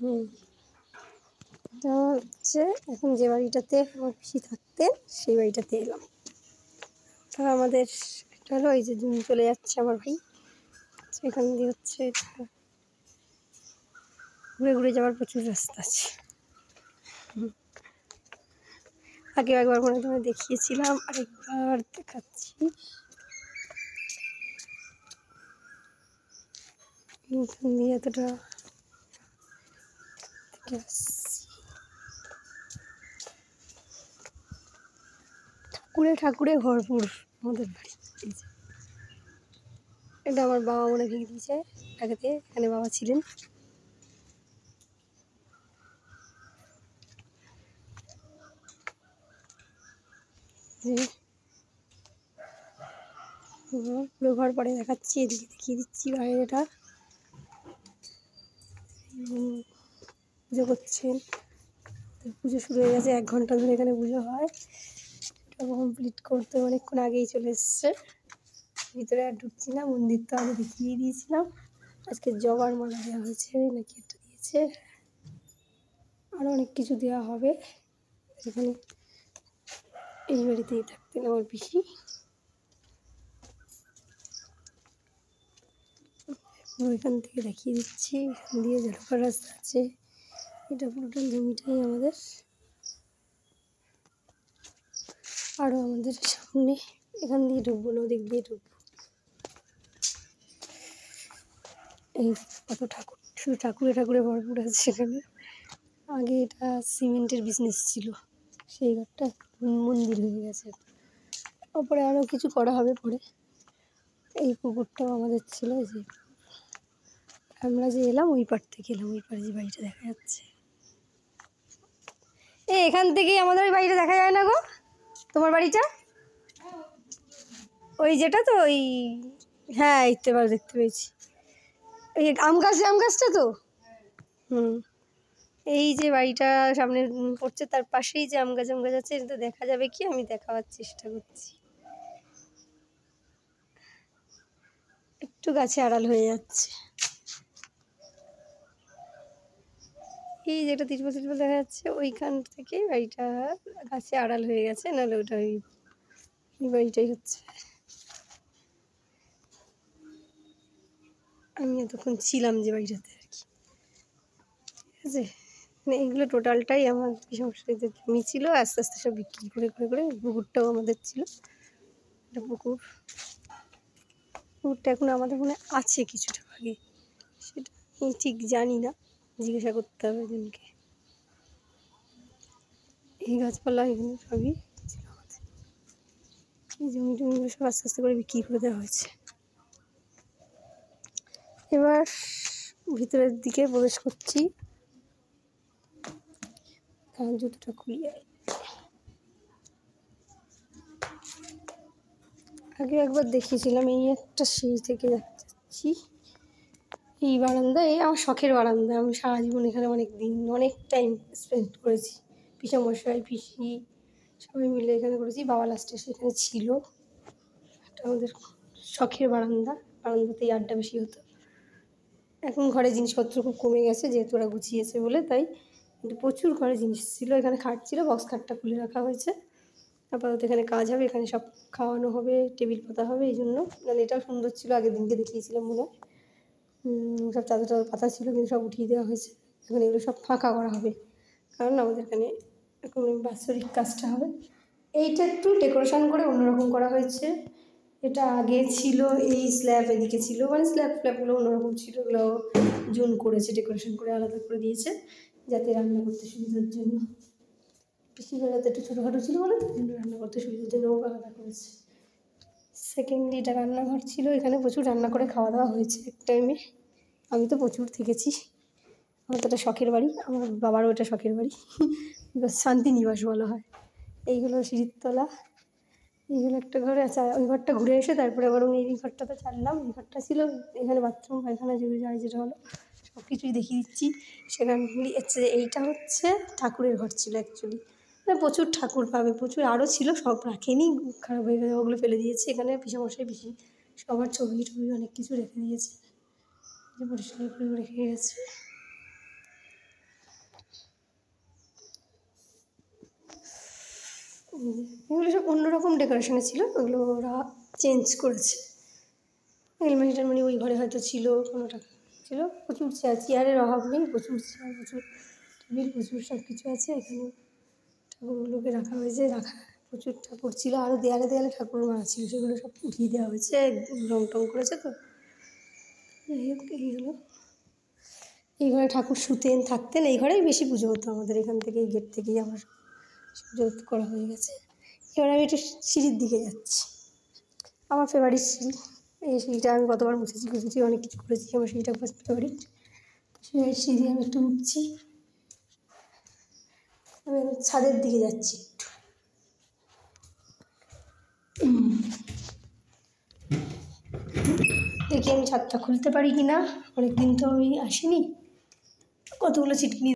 হুম, এটা হচ্ছে এখন যে বাড়িটাতে আমার পিসি থাকতেন সেই বাড়িটাতে এলাম। আর আমাদের এটা হলো এই যে চলে যাচ্ছে আমার ভাই, এখান দিয়ে হচ্ছে ঘুরে ঘুরে যাওয়ার প্রচুর রাস্তা আছে। আগে একবার মনে তোমায় দেখিয়েছিলাম, আরেকবার দেখাচ্ছি। এখান দিয়ে এতটা ঠাকুরে ভরপুর আমাদের বাড়ি। এটা আমার বাবা মনে ভেঙে দিয়েছে আগেতে, এখানে বাবা ছিলেন। পুরো ঘর পরে দেখাচ্ছি, এদিকে দেখিয়ে দিচ্ছি বাইরেটা। পুজো করছেন, পুজো শুরু হয়ে গেছে, 1 ঘন্টা ধরে এখানে পুজো হয়। এটা কমপ্লিট করতে অনেকক্ষণ আগেই চলে এসছে। ভিতরে আর ঢুকছি না, মন্দির তো আগে দেখিয়ে দিয়েছিলাম। আজকে জবার মালা দেওয়া হয়েছে নাকি একটা দিয়েছে, আরও অনেক কিছু দেওয়া হবে। এখানে এই বাড়িতেই থাকতেন আমার পিসি। এখান থেকে দেখিয়ে দিচ্ছি, এখান দিয়ে ঢোকার রাস্তা আছে। এটা পুরোটা জমিটাই আমাদের। আরও আমাদের সামনে এখান দিয়ে ঢুকবো না, ওদিক দিয়ে ঢুকবো। এই কত ঠাকুর, শুধু ঠাকুরে ভরপুর আছে সেখানে। আগে এটা সিমেন্টের বিজনেস ছিল, সেই ঘরটা মন্দির হয়ে গেছে। ওপরে আরও কিছু করা হবে পরে। এই পুকুরটাও আমাদের ছিল, যে আমরা যে এলাম ওই পার থেকে এলাম, ওই পারে যে বাড়িটা দেখা যাচ্ছে। এখান থেকেই আমাদের ওই বাড়িটা দেখা যায় না গো, তোমার বাড়িটা ওই যেটা তো ওই, হ্যাঁ এবার দেখতে পেয়েছি। এই আম গাছটা তো। এই যে বাড়িটা সামনে পড়ছে, তার পাশেই যে আম গাছ আছে, এটা তো দেখা যাবে কি, আমি দেখাবার চেষ্টা করছি। একটু গাছে আড়াল হয়ে যাচ্ছে, এই যেটা তিরপল দেখা যাচ্ছে, ওইখান থেকে বাড়িটা গাছে আড়াল হয়ে গেছে, নাহলে ওটা ওই বাড়িটাই হচ্ছে। আমি এতক্ষণ ছিলাম যে বাড়িটাতে আর কি, ঠিক আছে। মানে এইগুলো টোটালটাই আমার সংসারীদের জমি ছিল, আস্তে আস্তে সব বিক্রি করে পুকুরটাও আমাদের ছিল। এটা পুকুরটা এখন আমাদের মনে আছে কিছুটা ভাগে, সেটা আমি ঠিক জানি না, জিজ্ঞাসা করতে হবে একজনকে। এই গাছপালা এখানে সবই ছিল আমাদের। এই জমি টমিগুলো সব আস্তে আস্তে করে বিক্রি করে দেওয়া হয়েছে। এবার ভিতরের দিকে প্রবেশ করছি, জুতোটা খুলে। আগে একবার দেখিয়েছিলাম, এই একটা সেই থেকে যাচ্ছি। এই বারান্দা, এই আমার শখের বারান্দা, আমি সারা জীবন এখানে অনেক টাইম স্পেন্ড করেছি। পিসামশাই পিসি সবাই মিলে এখানে করেছি, বাবা লাস্টে সেখানে ছিল। এটা আমাদের শখের বারান্দাতেই আড্ডা বেশি হতো। এখন ঘরে জিনিসপত্র খুব কমে গেছে, যেহেতু ওরা গুছিয়েছে বলে, তাই। কিন্তু প্রচুর ঘরে জিনিস ছিল, এখানে খাট ছিল, বক্স খাটটা খুলে রাখা হয়েছে। আপাতত এখানে কাজ হবে, এখানে সব খাওয়ানো হবে, টেবিল পাতা হবে, এই জন্য। মানে এটাও সুন্দর ছিল, আগের দিনকে দেখিয়েছিলাম মনে হয়। সব চাদর পাতা ছিল, কিন্তু সব উঠিয়ে দেওয়া হয়েছে। এখন এগুলো সব ফাঁকা করা হবে, কারণ আমাদের এখানে এখন বাৎসরিক কাজটা হবে। এইটা একটু ডেকোরেশন করে অন্যরকম করা হয়েছে। এটা আগে ছিল এই স্ল্যাব, এদিকে ছিল, মানে স্ল্যাবগুলো অন্যরকম ছিল, এগুলো জুন করেছে, ডেকোরেশন করে আলাদা করে দিয়েছে, যাতে রান্না করতে সুবিধার জন্য। পিসিবেলাতে একটু ছোটোখাটো ছিল বলে, তাই জন্য রান্না করতে সুবিধার জন্য আলাদা করেছে। সেকেন্ডলি এটা রান্নাঘর ছিল, এখানে প্রচুর রান্না করে খাওয়া দাওয়া হয়েছে এক টাইমে। আমি তো প্রচুর থেকেছি, আমার তো এটা শখের বাড়ি, আমার বাবারও এটা শখের বাড়ি। শান্তিনিবাস বলা হয়। এইগুলো সিঁড়ির তলা, এইগুলো একটা ঘরে আছে। ওই ঘরটা ঘুরে এসে তারপরে বরং এই ঘরটাতে ছাড়লাম। এই ঘরটা ছিল, এখানে বাথরুম পায়খানা যেটা হলো সব কিছুই দেখিয়ে দিচ্ছি। সেখানগুলি হচ্ছে, এইটা হচ্ছে ঠাকুরের ঘর ছিল অ্যাকচুয়ালি। মানে প্রচুর ঠাকুর পাবে, প্রচুর আরও ছিল, সব রাখেনি, খারাপ হয়ে গেছে, ওগুলো ফেলে দিয়েছে। এখানে পিসামশাই পিসি সবার ছবি অনেক কিছু রেখে দিয়েছে, যে পরিষ্কার করে রেখে গেছে। এগুলো সব অন্যরকম ডেকোরেশনে ছিল, ওগুলো ওরা চেঞ্জ করেছে। এলমারি টেলমারি ওই ঘরে হয়তো ছিল, কোনোটা ছিল। প্রচুর চেয়ারের অভাব নেই, প্রচুর চেয়ার, প্রচুর টেবিল, প্রচুর সব কিছু আছে। এখানে ঠাকুরগুলোকে রাখা হয়েছে, প্রচুর ঠাকুর ছিল। আরও দেয়ালে দেয়ালে ঠাকুর মারা ছিল, সেগুলো সব উঠিয়ে দেওয়া হয়েছে, রং টং করেছে। তো এই হলো, এই ঘরে ঠাকুর শুতেন, থাকতেন। এই ঘরেই বেশি পুজো হতো আমাদের, এখান থেকে এই গেট থেকেই আমার পুজো করা হয়ে গেছে। এবার আমি একটু সিঁড়ির দিকে যাচ্ছি, আমার ফেভারিট সিঁড়ি। এই সিঁড়িটা আমি কতবার মুছেছি, অনেক কিছু করেছি, আমার সিঁড়িটা ফেভারিট। সেই সিঁড়ি আমি একটু উঠছি, আমি ছাদের দিকে যাচ্ছি একটু। দেখি আমি ছাদটা খুলতে পারি কি না, অনেকদিন তো আমি আসিনি, কতগুলো ছিটকিনি